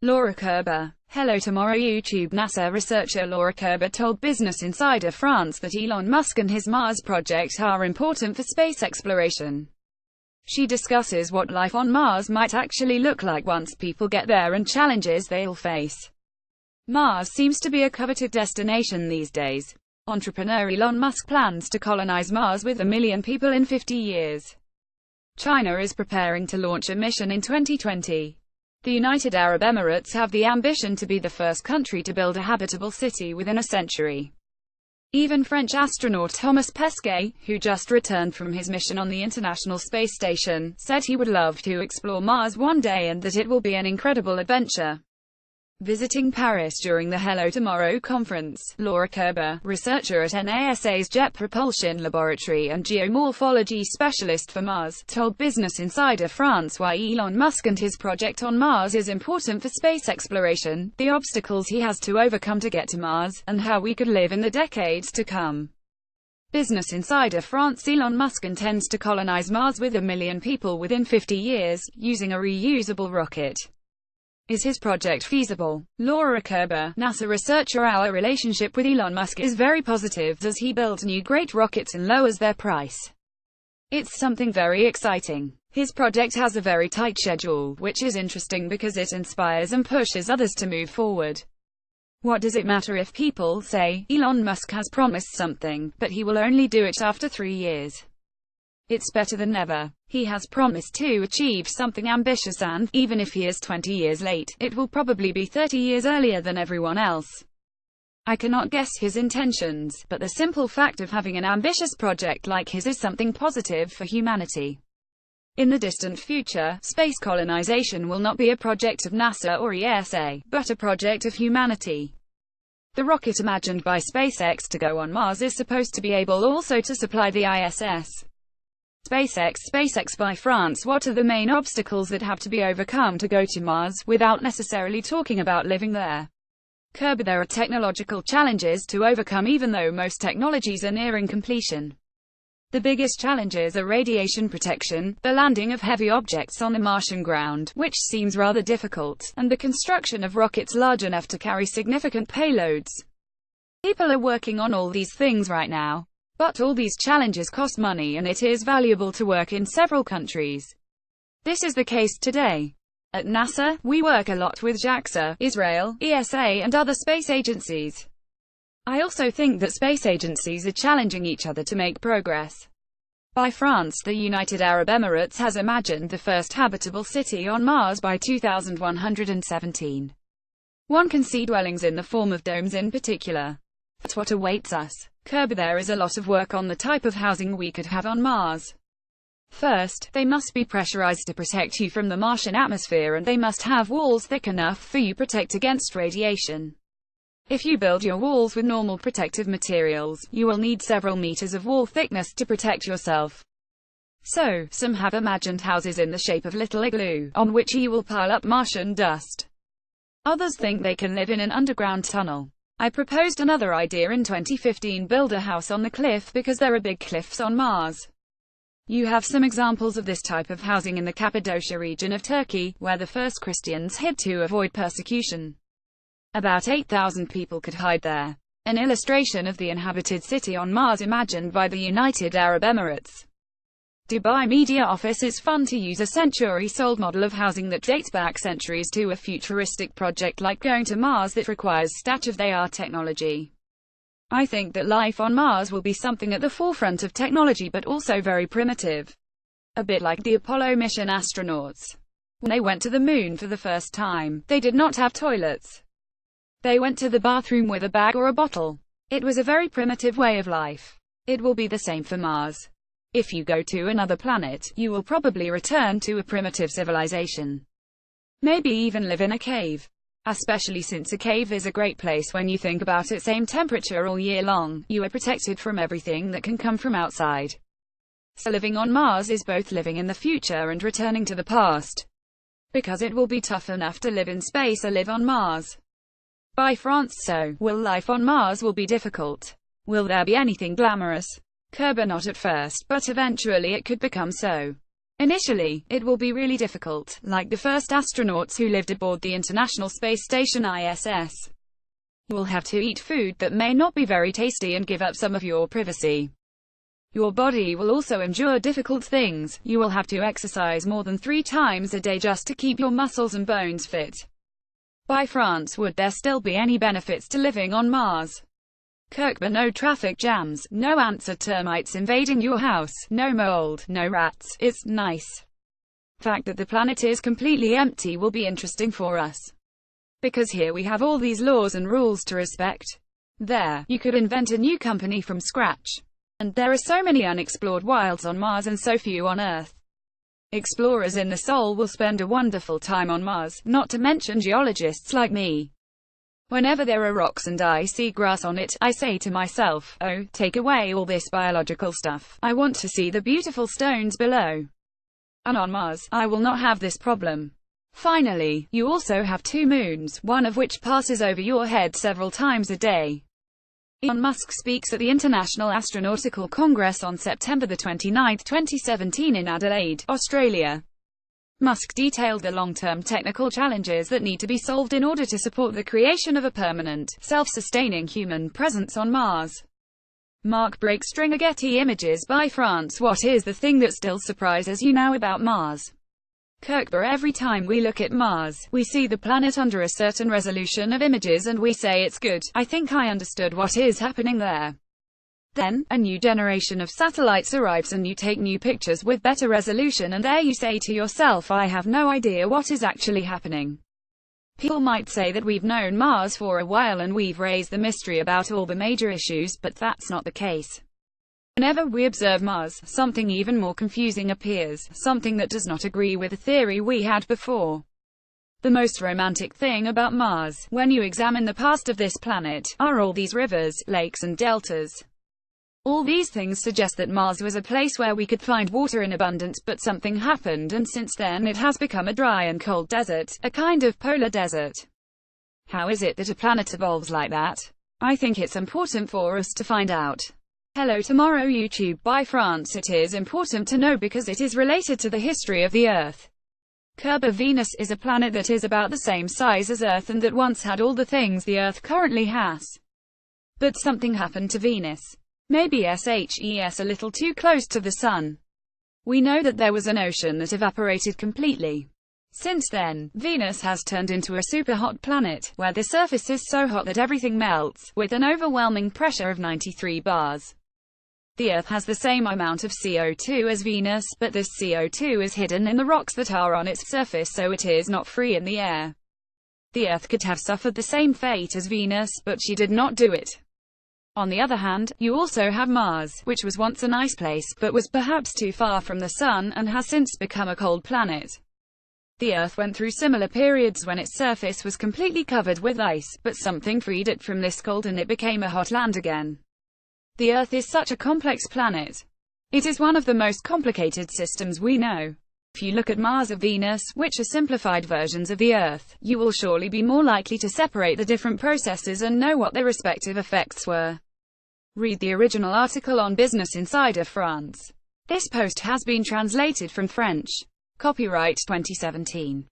Laura Kerber. Hello tomorrow. YouTube NASA researcher Laura Kerber told Business Insider France that Elon Musk and his Mars project are important for space exploration. She discusses what life on Mars might actually look like once people get there and challenges they'll face. Mars seems to be a coveted destination these days. Entrepreneur Elon Musk plans to colonize Mars with 1 million people in 50 years. China is preparing to launch a mission in 2020. The United Arab Emirates have the ambition to be the first country to build a habitable city within a century. Even French astronaut Thomas Pesquet, who just returned from his mission on the International Space Station, said he would love to explore Mars one day and that it will be an incredible adventure. Visiting Paris during the Hello Tomorrow conference, Laura Kerber, researcher at NASA's Jet Propulsion Laboratory and geomorphology specialist for Mars, told Business Insider France why Elon Musk and his project on Mars is important for space exploration, the obstacles he has to overcome to get to Mars, and how we could live in the decades to come. Business Insider France. Elon Musk intends to colonize Mars with 1 million people within 50 years, using a reusable rocket. Is his project feasible? Laura Kerber, NASA researcher. Our relationship with Elon Musk is very positive as he builds new great rockets and lowers their price. It's something very exciting. His project has a very tight schedule, which is interesting because it inspires and pushes others to move forward. What does it matter if people say, Elon Musk has promised something, but he will only do it after 3 years? It's better than never. He has promised to achieve something ambitious and, even if he is 20 years late, it will probably be 30 years earlier than everyone else. I cannot guess his intentions, but the simple fact of having an ambitious project like his is something positive for humanity. In the distant future, space colonization will not be a project of NASA or ESA, but a project of humanity. The rocket imagined by SpaceX to go on Mars is supposed to be able also to supply the ISS. SpaceX by France. What are the main obstacles that have to be overcome to go to Mars, without necessarily talking about living there? Kerber. There are technological challenges to overcome even though most technologies are nearing completion. The biggest challenges are radiation protection, the landing of heavy objects on the Martian ground, which seems rather difficult, and the construction of rockets large enough to carry significant payloads. People are working on all these things right now. But all these challenges cost money and it is valuable to work in several countries. This is the case today. At NASA, we work a lot with JAXA, Israel, ESA and other space agencies. I also think that space agencies are challenging each other to make progress. By France. The United Arab Emirates has imagined the first habitable city on Mars by 2117. One can see dwellings in the form of domes in particular. That's what awaits us. Kerber. There is a lot of work on the type of housing we could have on Mars. First, they must be pressurized to protect you from the Martian atmosphere and they must have walls thick enough for you to protect against radiation. If you build your walls with normal protective materials, you will need several meters of wall thickness to protect yourself. So, some have imagined houses in the shape of little igloo, on which you will pile up Martian dust. Others think they can live in an underground tunnel. I proposed another idea in 2015: build a house on the cliff because there are big cliffs on Mars. You have some examples of this type of housing in the Cappadocia region of Turkey, where the first Christians hid to avoid persecution. About 8,000 people could hide there. An illustration of the inhabited city on Mars imagined by the United Arab Emirates. Dubai Media Office. Is fun to use a century-old model of housing that dates back centuries to a futuristic project like going to Mars that requires state-of-the-art technology. I think that life on Mars will be something at the forefront of technology but also very primitive. A bit like the Apollo mission astronauts. When they went to the moon for the first time, they did not have toilets. They went to the bathroom with a bag or a bottle. It was a very primitive way of life. It will be the same for Mars. If you go to another planet, you will probably return to a primitive civilization. Maybe even live in a cave. Especially since a cave is a great place when you think about it. Same temperature all year long, you are protected from everything that can come from outside. So living on Mars is both living in the future and returning to the past. Because it will be tough enough to live in space or live on Mars. By France. So, will life on Mars will be difficult? Will there be anything glamorous? Kerber. Not at first, but eventually it could become so. Initially, it will be really difficult, like the first astronauts who lived aboard the International Space Station ISS. You will have to eat food that may not be very tasty and give up some of your privacy. Your body will also endure difficult things. You will have to exercise more than 3 times a day just to keep your muscles and bones fit. By France, would there still be any benefits to living on Mars? Kirkby: no traffic jams, no ants or termites invading your house, no mold, no rats. It's nice. The fact that the planet is completely empty will be interesting for us. Because here we have all these laws and rules to respect. There, you could invent a new company from scratch. And there are so many unexplored wilds on Mars and so few on Earth. Explorers in the soul will spend a wonderful time on Mars, not to mention geologists like me. Whenever there are rocks and I see grass on it, I say to myself, oh, take away all this biological stuff. I want to see the beautiful stones below. And on Mars, I will not have this problem. Finally, you also have 2 moons, one of which passes over your head several times a day. Elon Musk speaks at the International Astronautical Congress on September 29, 2017 in Adelaide, Australia. Musk detailed the long-term technical challenges that need to be solved in order to support the creation of a permanent, self-sustaining human presence on Mars. Mark Breakstringer, Getty Images by France. What is the thing that still surprises you now about Mars? Kirkby: every time we look at Mars, we see the planet under a certain resolution of images and we say it's good. I think I understood what is happening there. Then, a new generation of satellites arrives and you take new pictures with better resolution and there you say to yourself, I have no idea what is actually happening. People might say that we've known Mars for a while and we've raised the mystery about all the major issues, but that's not the case. Whenever we observe Mars, something even more confusing appears, something that does not agree with the theory we had before. The most romantic thing about Mars, when you examine the past of this planet, are all these rivers, lakes and deltas. All these things suggest that Mars was a place where we could find water in abundance, but something happened and since then it has become a dry and cold desert, a kind of polar desert. How is it that a planet evolves like that? I think it's important for us to find out. Hello Tomorrow YouTube by France. It is important to know because it is related to the history of the Earth. Kirkby: Venus is a planet that is about the same size as Earth and that once had all the things the Earth currently has. But something happened to Venus. Maybe SHES a little too close to the Sun. We know that there was an ocean that evaporated completely. Since then, Venus has turned into a super hot planet, where the surface is so hot that everything melts, with an overwhelming pressure of 93 bars. The Earth has the same amount of CO2 as Venus, but this CO2 is hidden in the rocks that are on its surface, so it is not free in the air. The Earth could have suffered the same fate as Venus, but she did not do it. On the other hand, you also have Mars, which was once a nice place, but was perhaps too far from the Sun, and has since become a cold planet. The Earth went through similar periods when its surface was completely covered with ice, but something freed it from this cold and it became a hot land again. The Earth is such a complex planet. It is one of the most complicated systems we know. If you look at Mars or Venus, which are simplified versions of the Earth, you will surely be more likely to separate the different processes and know what their respective effects were. Read the original article on Business Insider France. This post has been translated from French. Copyright 2017.